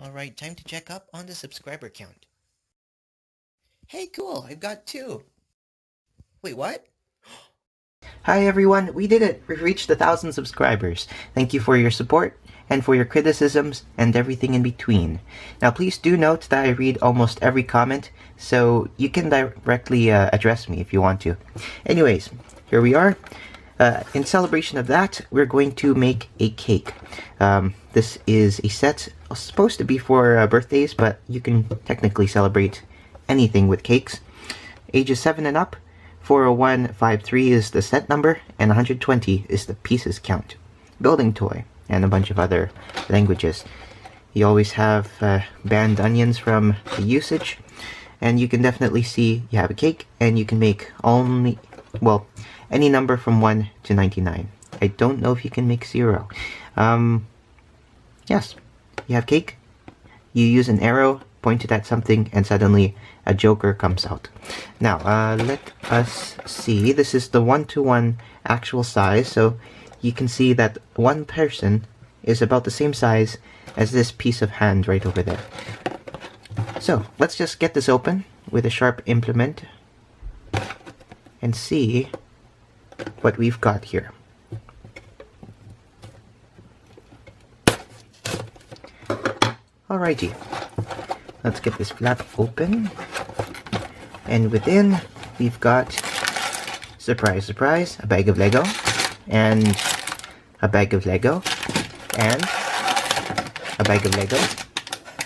Alright, time to check up on the subscriber count. Hey, cool, I've got 2. Wait, what? Hi everyone, we did it! We've reached 1,000 subscribers. Thank you for your support, and for your criticisms, and everything in between. Now please do note that I read almost every comment, so you can directly address me if you want to. Anyways, here we are. In celebration of that, we're going to make a cake. This is a set supposed to be for birthdays, but you can technically celebrate anything with cakes. Ages 7 and up. 40153 is the set number, and 120 is the pieces count. Building toy, and a bunch of other languages. You always have banned onions from the usage, and you can definitely see you have a cake, and you can make only, well, any number from 1 to 99. I don't know if you can make 0. Yes, you have cake, you use an arrow, point it at something, and suddenly a joker comes out. Now, let us see. This is the 1-to-1 actual size, so you can see that one person is about the same size as this piece of hand right over there. So, let's just get this open with a sharp implement and see what we've got here. Alrighty, let's get this flap open, and within we've got, surprise surprise, a bag of Lego, and a bag of Lego, and a bag of Lego,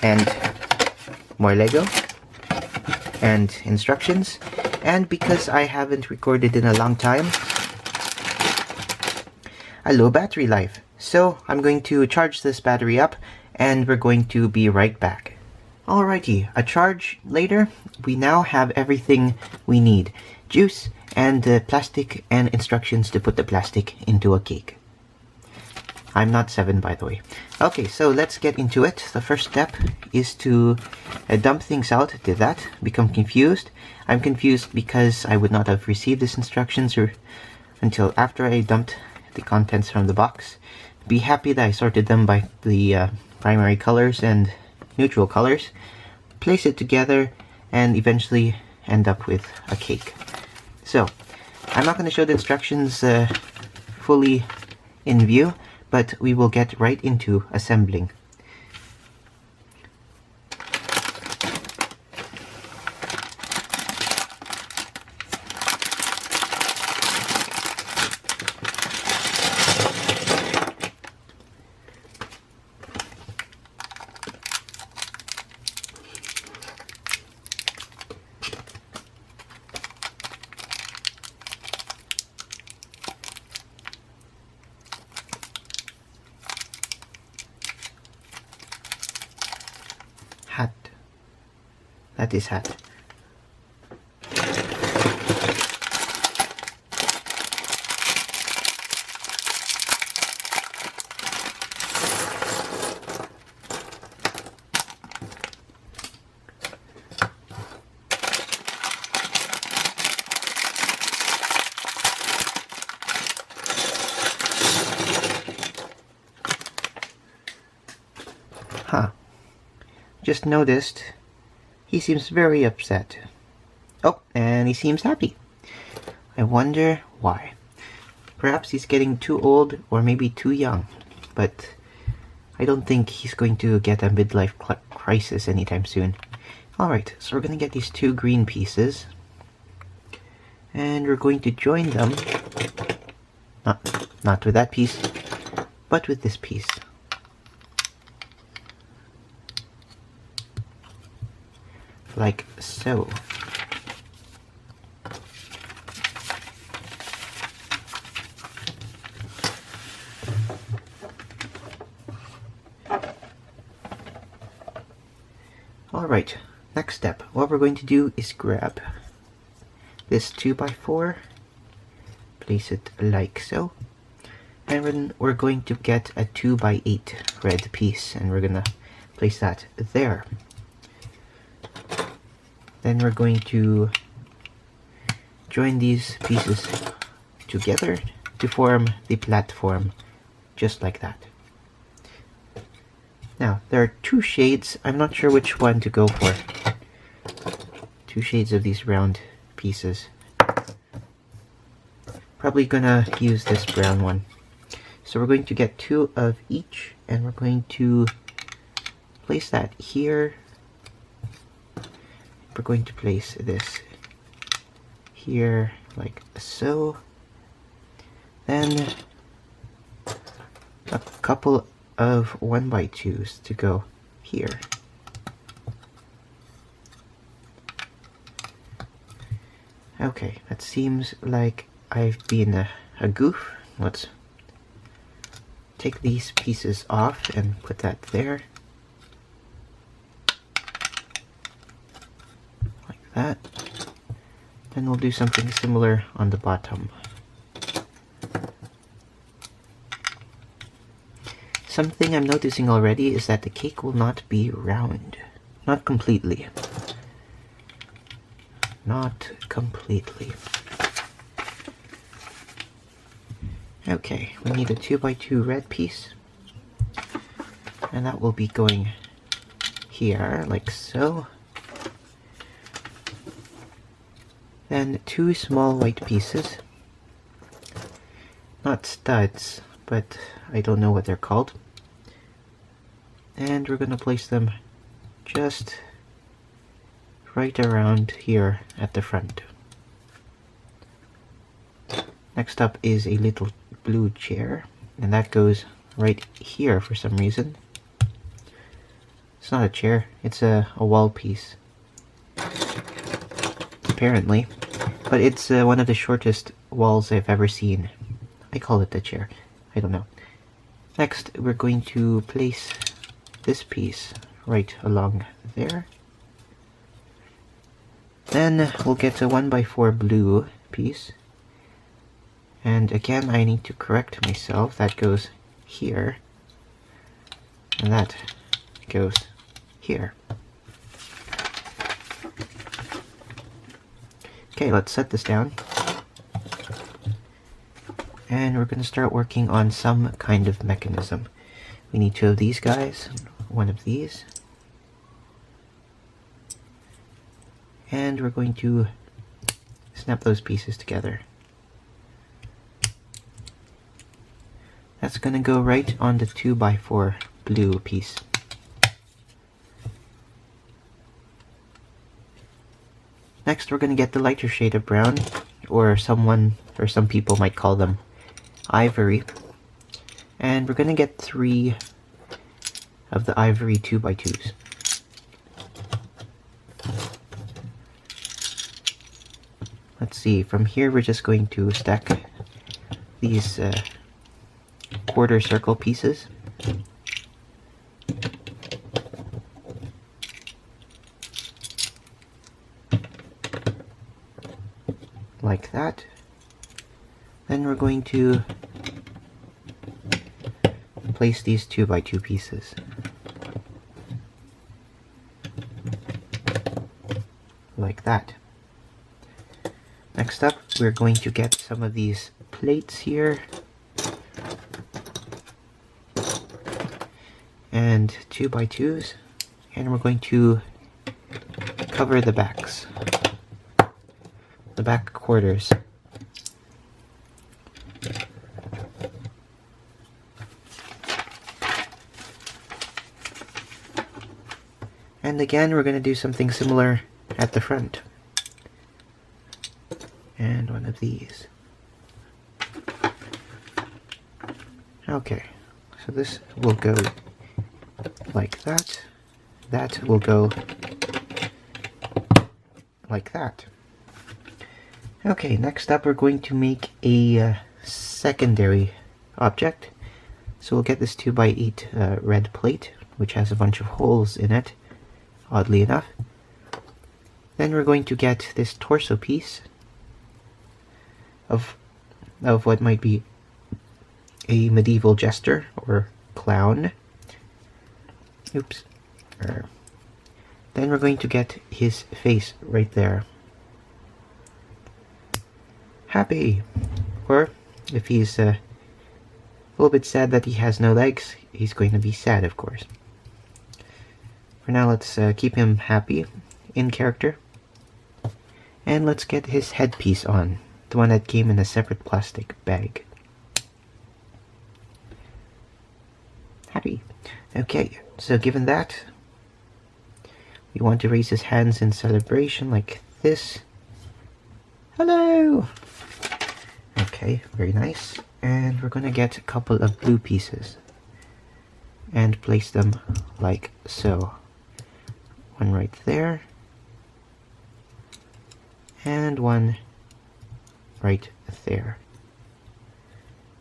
and more Lego, and instructions. And because I haven't recorded in a long time, a low battery life, so I'm going to charge this battery up, and we're going to be right back. Alrighty, a charge later, we now have everything we need. Juice, and plastic, and instructions to put the plastic into a cake. I'm not 7, by the way. Okay, so let's get into it. The first step is to dump things out. Did that. Become confused. I'm confused because I would not have received these instructions until after I dumped the contents from the box. Be happy that I sorted them by the primary colors and neutral colors, place it together, and eventually end up with a cake. So, I'm not going to show the instructions fully in view, but we will get right into assembling. Hat. That is hat. Huh. Just noticed he seems very upset. Oh, and he seems happy. I wonder why. Perhaps he's getting too old or maybe too young, but I don't think he's going to get a midlife crisis anytime soon. Alright, so we're going to get these 2 green pieces, and we're going to join them, not with that piece, but with this piece. Like so. Alright, next step. What we're going to do is grab this 2x4, place it like so, and then we're going to get a 2x8 red piece, and we're gonna place that there. Then we're going to join these pieces together to form the platform, just like that. Now, there are two shades. I'm not sure which one to go for. Two shades of these round pieces. Probably gonna use this brown one. So we're going to get two of each, and we're going to place that here. We're going to place this here, like so. Then a couple of 1x2s to go here. Okay, that seems like I've been a goof. Let's take these pieces off and put that there. Like that. Then we'll do something similar on the bottom. Something I'm noticing already is that the cake will not be round. Not completely. Not completely. Okay, we need a 2x2 red piece. And that will be going here, like so. Then two small white pieces. Not studs, but I don't know what they're called. And we're gonna place them just right around here at the front. Next up is a little blue chair, and that goes right here for some reason. It's not a chair, it's a wall piece, apparently, but it's one of the shortest walls I've ever seen. I call it a chair, I don't know. Next, we're going to place this piece right along there. Then we'll get a 1x4 blue piece. And again, I need to correct myself. That goes here. And that goes here. Okay, let's set this down. And we're going to start working on some kind of mechanism. We need two of these guys, one of these. And we're going to snap those pieces together. That's going to go right on the 2x4 blue piece. Next, we're going to get the lighter shade of brown, or some people might call them ivory. And we're going to get 3 of the ivory 2x2s. Let's see, from here we're just going to stack these quarter circle pieces. Like that. Then we're going to place these 2x2 pieces. Like that. Next up, we're going to get some of these plates here. And 2x2s. And we're going to cover the backs. The back quarters. And again, we're going to do something similar at the front. And one of these. Okay, so this will go like that. That will go like that. Okay, next up we're going to make a secondary object. So we'll get this 2x8 red plate, which has a bunch of holes in it, oddly enough. Then we're going to get this torso piece of what might be a medieval jester or clown. Oops. Then we're going to get his face right there. Happy. Or if he's a little bit sad that he has no legs, he's going to be sad, of course. For now, let's keep him happy in character. And let's get his headpiece on, the one that came in a separate plastic bag. Happy. Okay, so given that, we want to raise his hands in celebration like this. Hello! Okay, very nice. And we're gonna get a couple of blue pieces and place them like so. One right there. And one right there.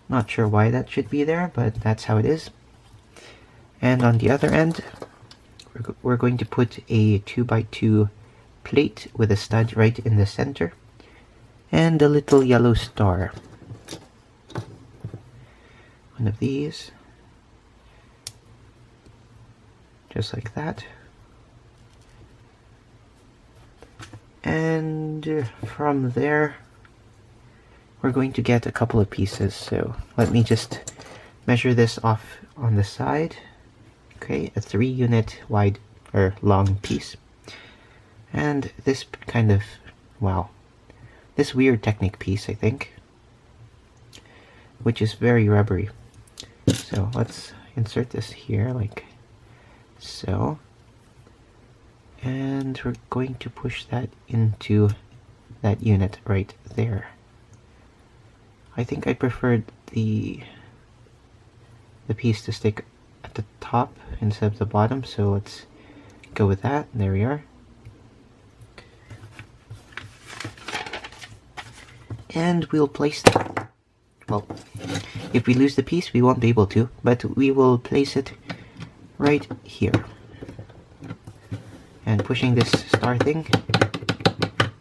Not sure why that should be there, but that's how it is. And on the other end, we're going to put a 2x2 plate with a stud right in the center and a little yellow star. One of these, just like that. And from there, we're going to get a couple of pieces. So let me just measure this off on the side. Okay, a 3-unit wide or long piece. And this kind of, wow, this weird Technic piece, I think, which is very rubbery. So let's insert this here like so. And we're going to push that into that unit right there. I think I preferred the piece to stick at the top instead of the bottom, so let's go with that. There we are. And we'll place that. Well, if we lose the piece, we won't be able to, but we will place it right here. And pushing this star thing,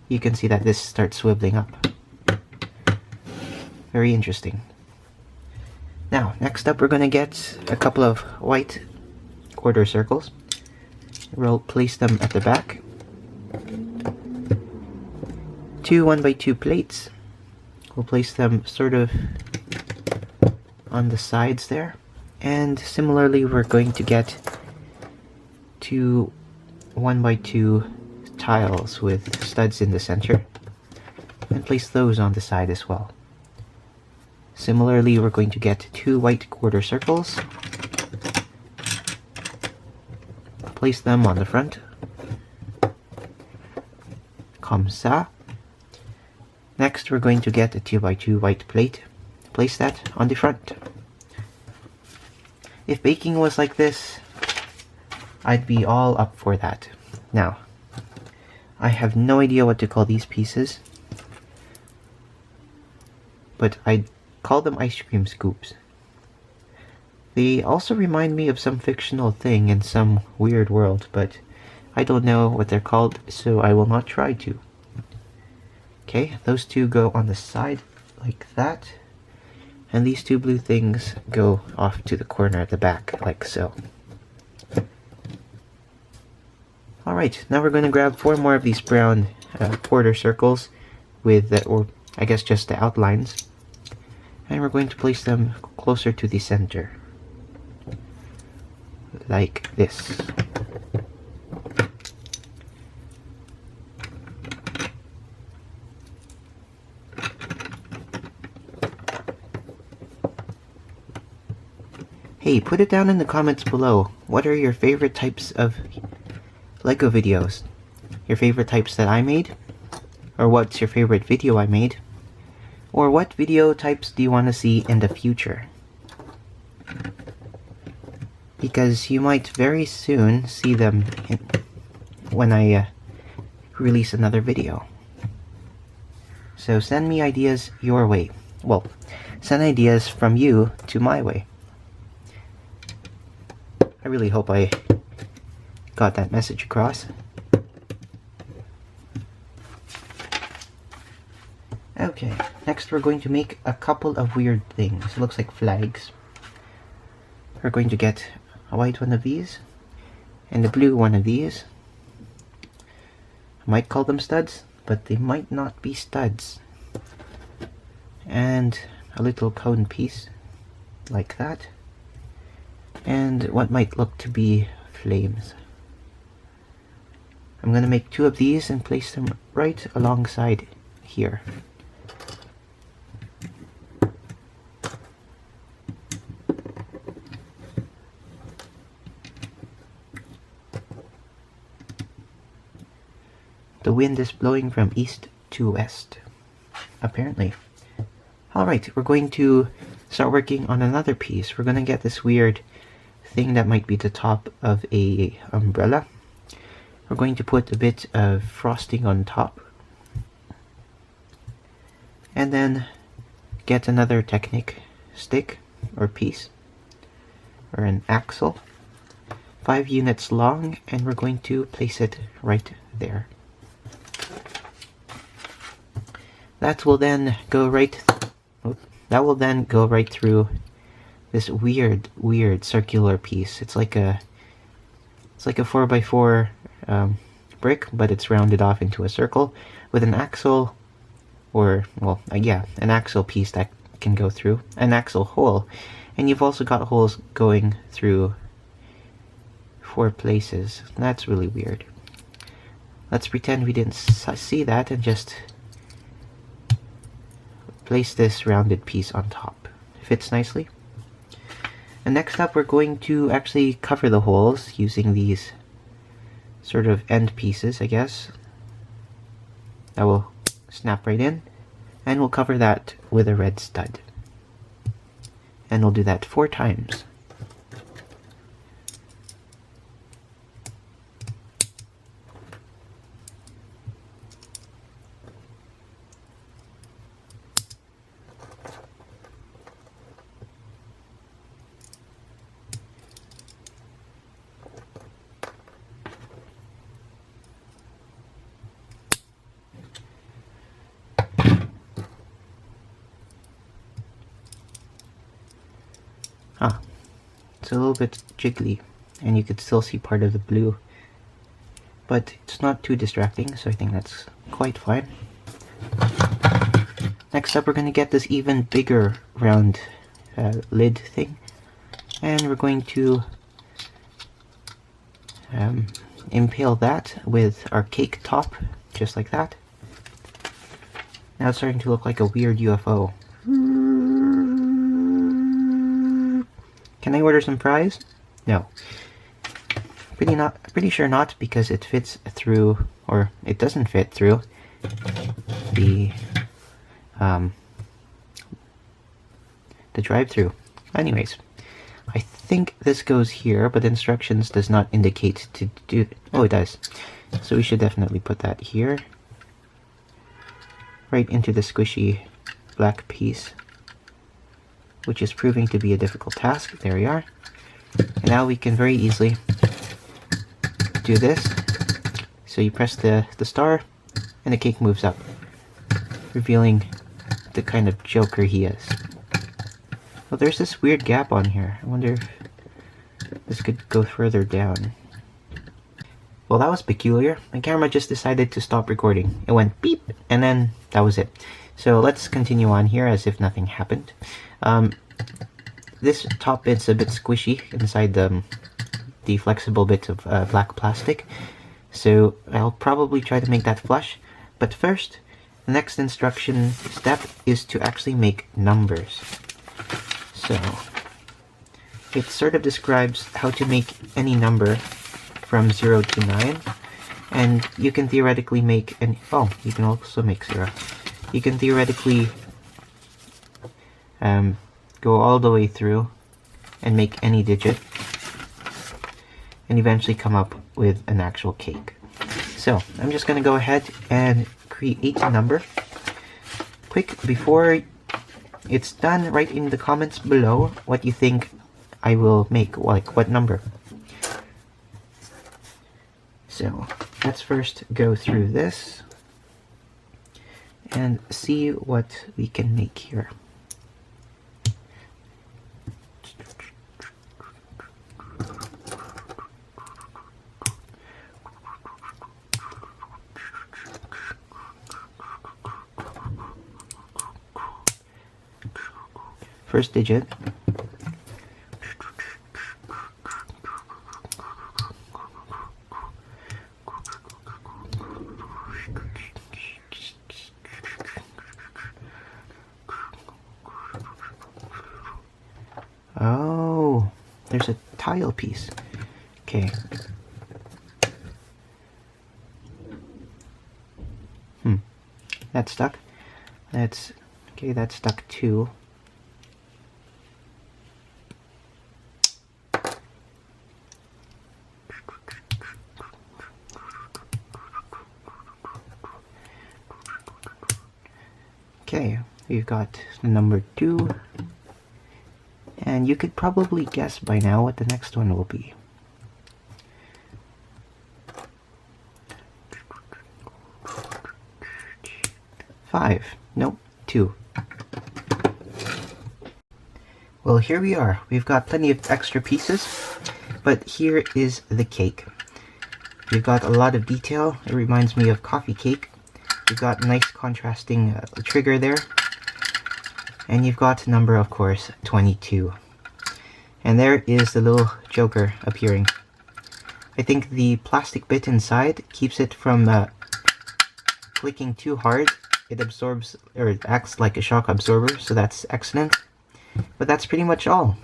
you can see that this starts swiveling up. Very interesting. Now, next up we're going to get a couple of white quarter circles. We'll place them at the back. 2 1x2 plates. We'll place them sort of on the sides there. And similarly, we're going to get 2 1x2 tiles with studs in the center and place those on the side as well. Similarly, we're going to get 2 white quarter circles, place them on the front, comme ça. Next, we're going to get a 2x2 white plate, place that on the front. If baking was like this, I'd be all up for that. Now, I have no idea what to call these pieces, but I'd call them ice cream scoops. They also remind me of some fictional thing in some weird world, but I don't know what they're called, so I will not try to. Okay, those two go on the side like that, and these 2 blue things go off to the corner at the back like so. Alright, now we're going to grab 4 more of these brown quarter circles with, or I guess just the outlines, and we're going to place them closer to the center, like this. Hey, put it down in the comments below. What are your favorite types of Lego videos? Your favorite types that I made? Or what's your favorite video I made? Or what video types do you want to see in the future? Because you might very soon see them when I release another video. So send me ideas your way. Well, send ideas from you to my way. I really hope I got that message across. Okay, next we're going to make a couple of weird things. It looks like flags. We're going to get a white one of these and a blue one of these. I might call them studs, but they might not be studs. And a little cone piece like that. And what might look to be flames. I'm gonna make 2 of these and place them right alongside here. The wind is blowing from east to west, apparently. Alright, we're going to start working on another piece. We're gonna get this weird thing that might be the top of a umbrella. We're going to put a bit of frosting on top. And then get another Technic stick or piece, or an axle. 5 units long, and we're going to place it right there. That will then go right through this weird circular piece. It's like a 4x4 brick, but it's rounded off into a circle with an axle, or an axle piece that can go through an axle hole, and you've also got holes going through 4 places. That's really weird. Let's pretend we didn't see that and just place this rounded piece on top. Fits nicely. And next up, we're going to actually cover the holes using these sort of end pieces, I guess. That will snap right in, and we'll cover that with a red stud. And we'll do that 4 times. It's a little bit jiggly, and you could still see part of the blue, but it's not too distracting, so I think that's quite fine. Next up, we're going to get this even bigger round lid thing, and we're going to impale that with our cake top, just like that. Now it's starting to look like a weird UFO. Can I order some fries? No. Pretty sure not, because it fits through, or it doesn't fit through the drive-through. Anyways, I think this goes here, but instructions does not indicate to do. Oh, it does. So we should definitely put that here, right into the squishy black piece, which is proving to be a difficult task. There we are. And now we can very easily do this. So you press the star, and the cake moves up, revealing the kind of joker he is. Well, there's this weird gap on here. I wonder if this could go further down. Well, that was peculiar. My camera just decided to stop recording. It went beep, and then that was it. So let's continue on here as if nothing happened. This top bit's a bit squishy inside the flexible bit of black plastic, so I'll probably try to make that flush. But first, the next instruction step is to actually make numbers. So it sort of describes how to make any number from 0 to 9, and you can theoretically make an you can also make 0. You can theoretically go all the way through and make any digit, and eventually come up with an actual cake. So I'm just going to go ahead and create a number. Quick, before it's done, write in the comments below what you think I will make, like what number. So let's first go through this and see what we can make here. First digit. tile piece. Okay. That's stuck. That's okay, that's stuck too. Okay, we've got number 2. And you could probably guess by now what the next one will be. Five. Nope, 2. Well, here we are. We've got plenty of extra pieces, but here is the cake. We've got a lot of detail. It reminds me of coffee cake. You've got a nice contrasting trigger there. And you've got number, of course, 22. And there is the little Joker appearing. I think the plastic bit inside keeps it from clicking too hard. It absorbs, or it acts like a shock absorber, so that's excellent. But that's pretty much all.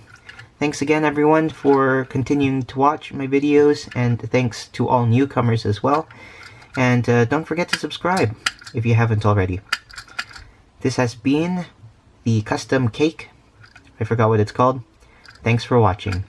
Thanks again, everyone, for continuing to watch my videos, and thanks to all newcomers as well. And don't forget to subscribe if you haven't already. This has been the custom cake. I forgot what it's called. Thanks for watching.